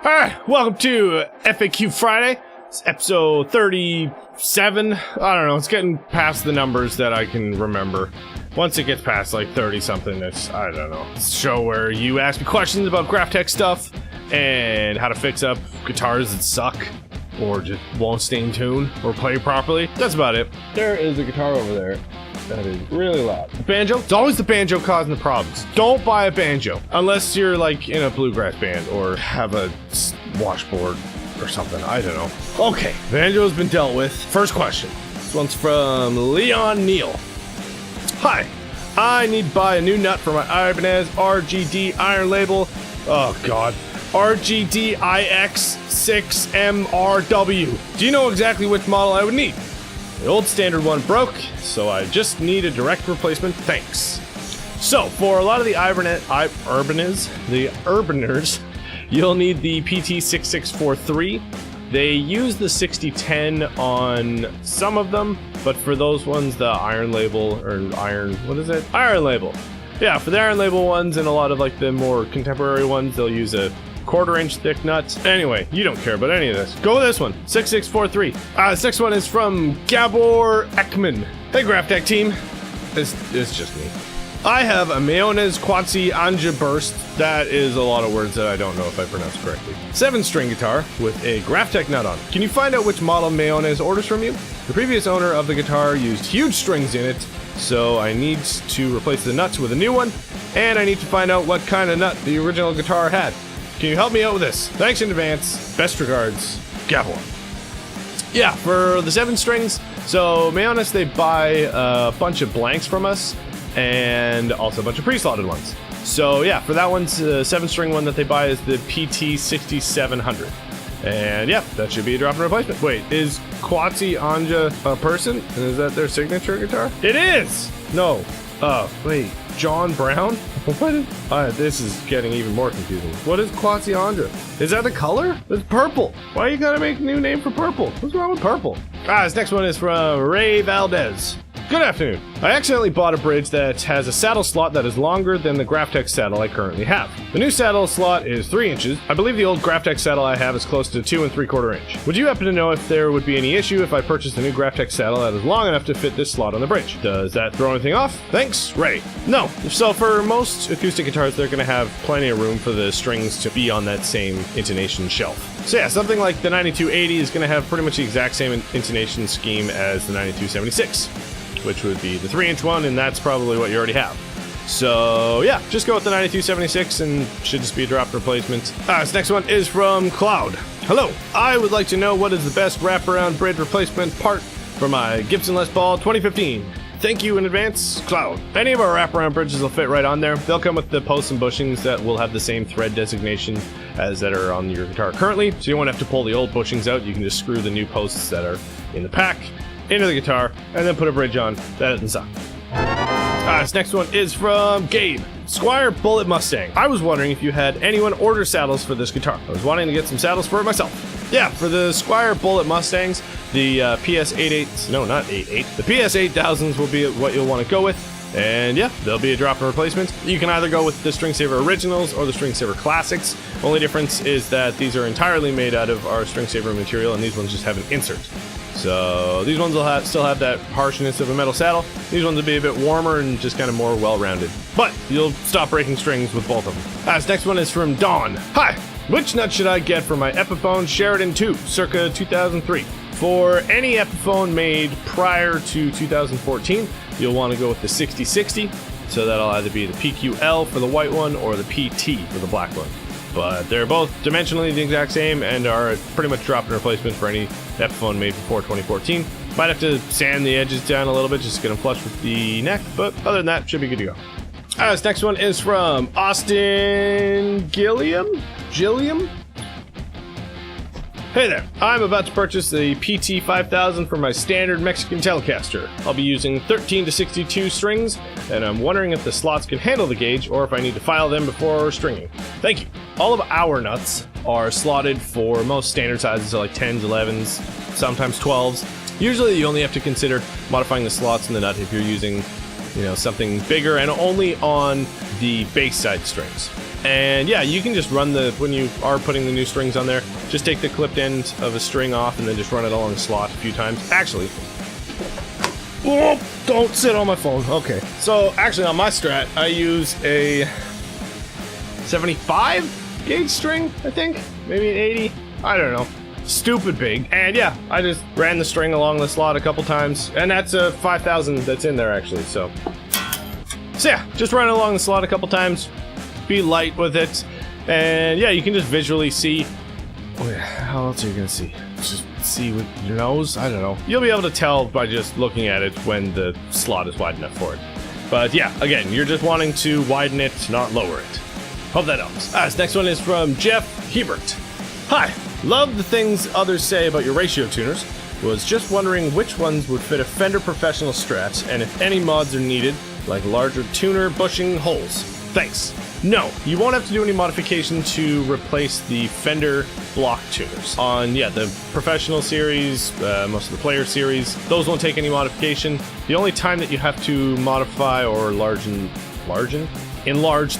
Alright, welcome to FAQ Friday. It's episode 37. I don't know, it's getting past the numbers that I can remember. Once it gets past like 30 something, it's, I don't know. It's a show where you ask me questions about Graphtech stuff and how to fix up guitars that suck or just won't stay in tune or play properly. That's about it. There is a guitar over there that is really loud. The banjo? It's always the banjo causing the problems. Don't buy a banjo unless you're like in a bluegrass band or have a washboard or something. I don't know. Okay, banjo's been dealt with. First question. This one's from Leon Neal. Hi, I need to buy a new nut for my Ibanez RGD iron label. Oh god. RGD IX6MRW. Do you know exactly which model I would need? The old standard one broke, so I just need a direct replacement. Thanks. So, for a lot of the Urbaners, you'll need the PT6643. They use the 6010 on some of them, but for those ones, the iron label, or iron label. Yeah, for the iron label ones and a lot of like the more contemporary ones, they'll use a 1/4 inch thick nuts. Anyway, you don't care about any of this. Go with this one, 6643. This next one is from Gabor Ekman. Hey Graphtech team. It's just me. I have a Mayonnaise Quatsi Anja Burst. That is a lot of words that I don't know if I pronounced correctly. 7-string guitar with a Graphtech nut on it. Can you find out which model Mayonnaise orders from you? The previous owner of the guitar used huge strings in it, so I need to replace the nuts with a new one, and I need to find out what kind of nut the original guitar had. Can you help me out with this? Thanks in advance. Best regards, Gabor. Yeah, for the 7 strings, so Mayonnaise, they buy a bunch of blanks from us, and also a bunch of pre-slotted ones. So yeah, for that one's 7-string one that they buy is the PT6700. And yeah, that should be a drop-in replacement. Wait, is Quatsi Anja a person? And is that their signature guitar? It is! No. Wait, John Brown? What? This is getting even more confusing. What is Quatsi Anja? Is that the color? It's purple. Why you gotta make a new name for purple? What's wrong with purple? This next one is from Ray Valdez. Good afternoon. I accidentally bought a bridge that has a saddle slot that is longer than the Graphtech saddle I currently have. The new saddle slot is 3 inches. I believe the old Graphtech saddle I have is close to 2 3/4 inch. Would you happen to know if there would be any issue if I purchased a new Graphtech saddle that is long enough to fit this slot on the bridge? Does that throw anything off? Thanks, Ray. No. So for most acoustic guitars, they're going to have plenty of room for the strings to be on that same intonation shelf. So yeah, something like the 9280 is going to have pretty much the exact same intonation scheme as the 9276. Which would be the 3-inch one, and that's probably what you already have. So yeah, just go with the 9276 and should just be a drop replacement. This next one is from Cloud. Hello, I would like to know what is the best wraparound bridge replacement part for my Gibson Les Paul 2015. Thank you in advance, Cloud. Any of our wraparound bridges will fit right on there. They'll come with the posts and bushings that will have the same thread designation as that are on your guitar currently, so you won't have to pull the old bushings out. You can just screw the new posts that are in the pack into the guitar, and then put a bridge on. That doesn't suck. This next one is from Gabe. Squire Bullet Mustang. I was wondering if you had anyone order saddles for this guitar. I was wanting to get some saddles for it myself. Yeah, for the Squire Bullet Mustangs, the PS88s, no, not 88, the PS8000s will be what you'll want to go with. And yeah, they'll be a drop-in replacement. You can either go with the String Saver Originals or the String Saver Classics. Only difference is that these are entirely made out of our String Saver material, and these ones just have an insert. So these ones will still have that harshness of a metal saddle. These ones will be a bit warmer and just kind of more well-rounded. But you'll stop breaking strings with both of them. This next one is from Dawn. Hi, which nut should I get for my Epiphone Sheridan 2, circa 2003? For any Epiphone made prior to 2014, you'll want to go with the 6060. So that'll either be the PQL for the white one or the PT for the black one. But they're both dimensionally the exact same and are pretty much drop-in replacement for any Epiphone made before 2014. Might have to sand the edges down a little bit just to get them flush with the neck, but other than that, should be good to go. This next one is from Austin Gilliam? Hey there, I'm about to purchase a PT5000 for my standard Mexican Telecaster. I'll be using 13 to 62 strings, and I'm wondering if the slots can handle the gauge or if I need to file them before stringing. Thank you. All of our nuts are slotted for most standard sizes, so like 10s, 11s, sometimes 12s. Usually you only have to consider modifying the slots in the nut if you're using, something bigger and only on the bass side strings. And yeah, you can just run when you are putting the new strings on there, just take the clipped end of a string off and then just run it along the slot a few times. Actually, oh, don't sit on my phone. Okay. So actually on my Strat, I use a 75 gauge string, I think. Maybe an 80. I don't know. Stupid big. And yeah, I just ran the string along the slot a couple times. And that's a 5,000 that's in there actually, so yeah, just run it along the slot a couple times. Be light with it. And yeah, you can just visually see. Oh yeah, how else are you gonna see? Just see with your nose? I don't know. You'll be able to tell by just looking at it when the slot is wide enough for it. But yeah, again, you're just wanting to widen it, not lower it. Hope that helps. This next one is from Jeff Hebert. Hi, love the things others say about your ratio tuners. Was just wondering which ones would fit a Fender Professional Strat, and if any mods are needed, like larger tuner bushing holes. Thanks. No, you won't have to do any modification to replace the Fender block tuners. On, yeah, the Professional series, most of the Player series, those won't take any modification. The only time that you have to modify or enlarge the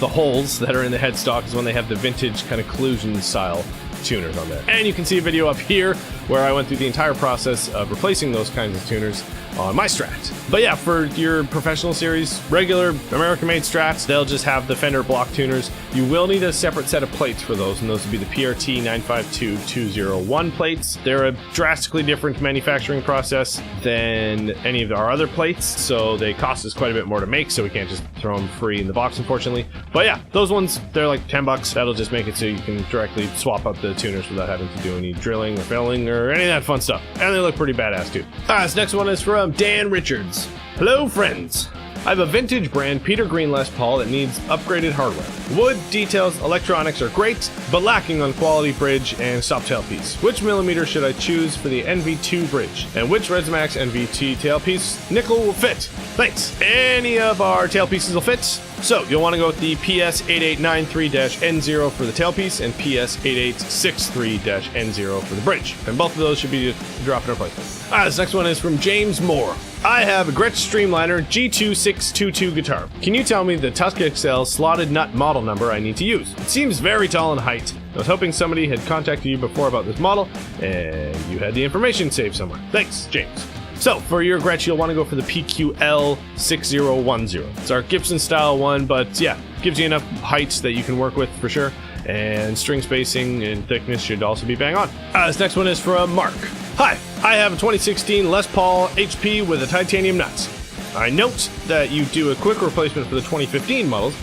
holes that are in the headstock is when they have the vintage kind of collusion style tuners on there. And you can see a video up here where I went through the entire process of replacing those kinds of tuners on my Strat. But yeah, for your Professional series, regular American-made Strats, they'll just have the Fender block tuners. You will need a separate set of plates for those, and those would be the PRT 952201 plates. They're a drastically different manufacturing process than any of our other plates, so they cost us quite a bit more to make, so we can't just throw them free in the box, unfortunately. But yeah, those ones, they're like 10 bucks. That'll just make it so you can directly swap out the tuners without having to do any drilling or filling or any of that fun stuff. And they look pretty badass too. This next one is from Dan Richards. Hello friends. I have a vintage brand Peter Green Les Paul that needs upgraded hardware. Wood, details, electronics are great, but lacking on quality bridge and stop tailpiece. Which millimeter should I choose for the NV2 bridge? And which Resmax NVT tailpiece nickel will fit? Thanks. Any of our tailpieces will fit. So you'll want to go with the PS8893-N0 for the tailpiece and PS8863-N0 for the bridge. And both of those should be drop in replacement. This next one is from James Moore. I have a Gretsch Streamliner G2622 guitar. Can you tell me the Tusky XL slotted nut model number I need to use? It seems very tall in height. I was hoping somebody had contacted you before about this model, and you had the information saved somewhere. Thanks, James. So, for your Gretsch, you'll want to go for the PQL6010. It's our Gibson style one, but yeah, gives you enough height that you can work with for sure. And string spacing and thickness should also be bang on. This next one is from Mark. Hi, I have a 2016 Les Paul HP with a titanium nut. I note that you do a quick replacement for the 2015 models,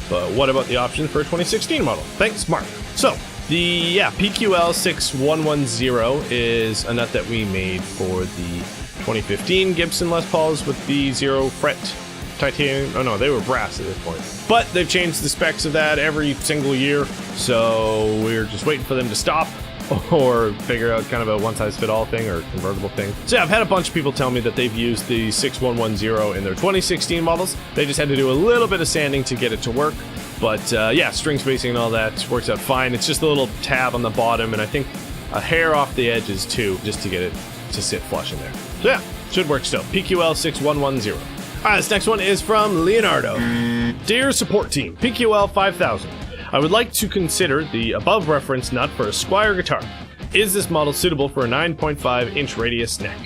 but what about the option for a 2016 model? Thanks, Mark. So, the PQL6110 is a nut that we made for the 2015 Gibson Les Pauls with the 0 fret titanium. Oh no, they were brass at this point. But they've changed the specs of that every single year, so we're just waiting for them to stop or figure out kind of a one-size-fit-all thing or convertible thing. So yeah, I've had a bunch of people tell me that they've used the 6110 in their 2016 models. They just had to do a little bit of sanding to get it to work. But yeah, string spacing and all that works out fine. It's just a little tab on the bottom and I think a hair off the edges too, just to get it to sit flush in there. So yeah, should work still. PQL6110. This next one is from Leonardo. Dear support team, PQL 5000. I would like to consider the above reference nut for a Squier guitar. Is this model suitable for a 9.5 inch radius neck?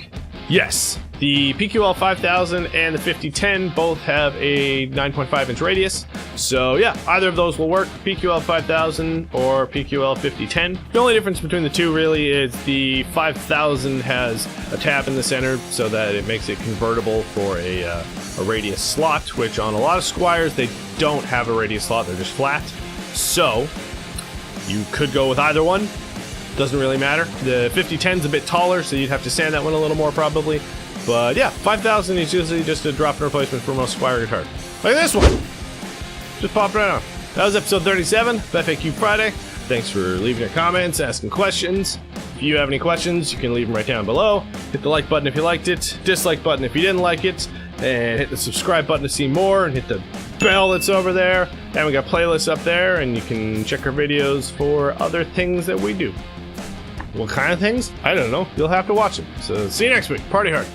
Yes. The PQL 5000 and the 5010 both have a 9.5 inch radius. So yeah, either of those will work, PQL 5000 or PQL 5010. The only difference between the two really is the 5000 has a tab in the center so that it makes it convertible for a radius slot, which on a lot of Squiers, they don't have a radius slot, they're just flat. So you could go with either one. Doesn't really matter. The 5010's a bit taller, so you'd have to sand that one a little more probably. But yeah, 5000 is usually just a drop-in replacement for most Squier guitars. Like this one! Just popped right on. That was episode 37 of FAQ Friday. Thanks for leaving your comments, asking questions. If you have any questions, you can leave them right down below. Hit the like button if you liked it, dislike button if you didn't like it, and hit the subscribe button to see more, and hit the bell that's over there. And we got playlists up there, and you can check our videos for other things that we do. What kind of things? I don't know. You'll have to watch them. So see you next week. Party hard.